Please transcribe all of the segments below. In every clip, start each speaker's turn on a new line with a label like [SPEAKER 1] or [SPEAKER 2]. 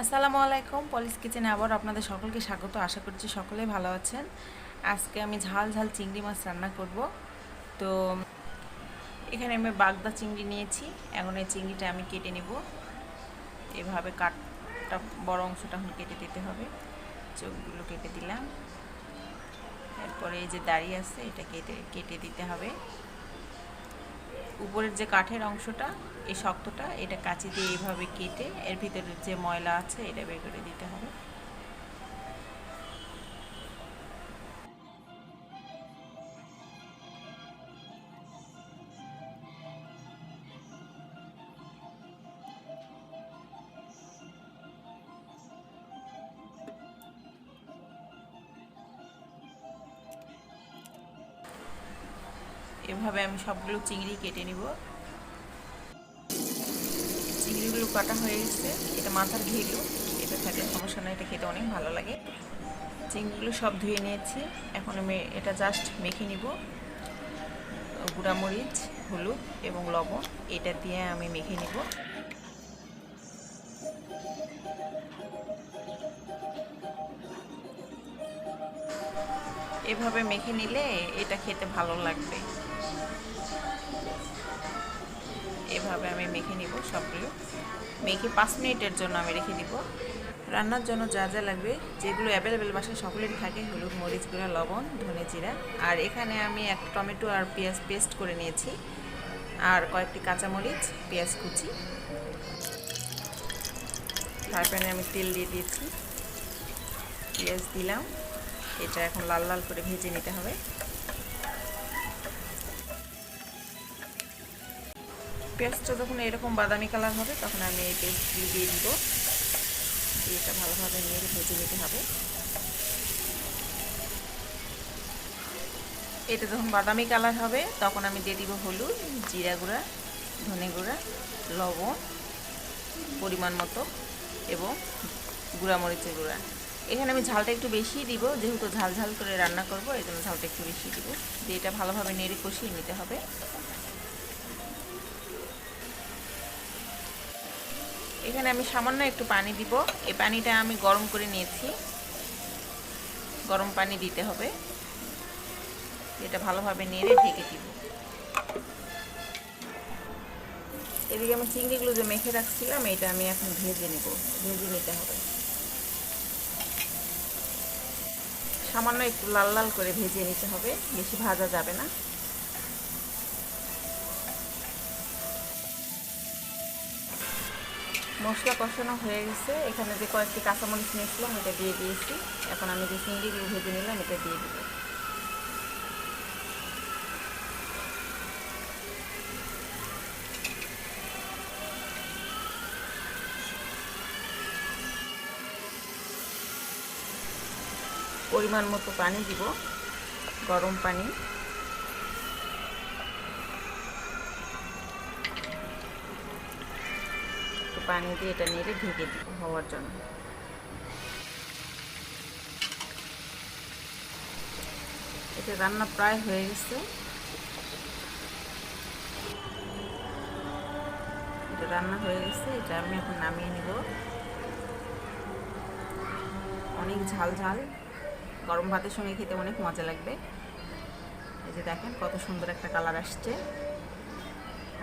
[SPEAKER 1] আসসালামু আলাইকুম। পলিস কিচেনে আবার আপনাদের সকলকে স্বাগত। আশা করছি সকলেই ভালো আছেন। আজকে আমি ঝাল ঝাল চিংড়ি মাছ রান্না করব। তো এখানে আমি বাগদা চিংড়ি নিয়েছি। এখন এই চিংড়িটা আমি কেটে নেব। এভাবে কাটটা বড় অংশটা এখন কেটে দিতে হবে। চোখগুলো কেটে দিলাম। এরপরে এই যে দাড়ি আছে এটা কেটে দিতে হবে। উপরের যে কাঠের অংশটা, এই শক্তটা, এটা কাঁচি দিয়ে এইভাবে কেটে এর ভিতরের যে ময়লা আছে এটা বের করে দিতে হবে। এভাবে আমি সবগুলো চিংড়ি কেটে নিব। চিংড়িগুলো কাটা হয়ে গেছে। এটা মাথার ঘিলু, এটা থাকলে সমস্যা নয়, এটা খেতে অনেক ভালো লাগে। চিংড়িগুলো সব ধুয়ে নিয়েছি। এখন আমি এটা জাস্ট মেখে নিব। গুঁড়ামরিচ, হলুদ এবং লবণ এটা দিয়ে আমি মেখে নিব। এভাবে মেখে নিলে এটা খেতে ভালো লাগবে। এভাবে আমি মেখে নিব সবগুলো। মেখে 5 মিনিটের জন্য আমি রেখে দিব। রান্নার জন্য যা যা লাগবে, যেগুলো অ্যাভেলেবেল বাসায় সকলেরই থাকে, হলুদ, মরিচ গুঁড়া, লবণ, ধনে জিরা। আর এখানে আমি এক টমেটো আর পেঁয়াজ পেস্ট করে নিয়েছি, আর কয়েকটি কাঁচামরিচ, পেঁয়াজ কুচি। ফ্রাই প্যানে আমি তেল দিয়ে দিয়েছি, পেঁয়াজ দিলাম। এটা এখন লাল লাল করে ভেজে নিতে হবে। পেঁয়াজটা যখন এরকম বাদামি কালার হবে তখন আমি এই পেস্টগুলি দিয়ে দিব। এটা ভালোভাবে নেড়ে ভেজে নিতে হবে। এটা যখন বাদামি কালার হবে তখন আমি দিয়ে দিব হলুদ, জিরা গুঁড়া, ধনে গুঁড়া, লবণ পরিমাণ মতো এবং গুঁড়া মরিচের গুঁড়া। এখানে আমি ঝালটা একটু বেশিই দিব, যেহেতু ঝাল ঝাল করে রান্না করব এই জন্য ঝালটা একটু বেশি দিব। দিয়ে এটা ভালোভাবে নেড়ে কষিয়ে নিতে হবে। এখানে আমি সামান্য একটু পানি দিব। এই পানিটা আমি গরম করে নিয়েছি, গরম পানি দিতে হবে। এটা ভালোভাবে নেড়ে ঢেকে দিব। এদিকে আমি চিংড়িগুলো যে মেখে রাখছিলাম এটা আমি এখন ভেজে নিতে হবে। সামান্য একটু লাল লাল করে ভেজে নিতে হবে, বেশি ভাজা যাবে না। মশলা কষানো হয়ে গেছে। এখানে যে কয়েকটি কাঁচামরিচ নিয়েছিলাম এটা দিয়ে দিয়েছি। এখন আমি যে চিংড়িগুলো ভেজে নিলাম এটা দিয়ে দিব। পরিমাণ মতো পানি দিব, গরম পানি। পানি দিয়ে এটা নেড়ে ঢেকে দিব হওয়ার জন্য। এটা রান্না প্রায় হয়ে গেছে। এটা রান্না হয়ে গেছে, এটা আমি এখন নামিয়ে নিব। অনেক ঝাল ঝাল, গরম ভাতের সঙ্গে খেতে অনেক মজা লাগবে। এই যে দেখেন কত সুন্দর একটা কালার আসছে।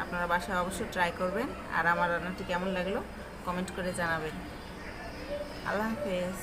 [SPEAKER 1] আপনারা বাসায় অবশ্যই ট্রাই করবেন। আর আমার রান্নাটি কেমন লাগলো কমেন্ট করে জানাবেন। আল্লাহ হাফেজ।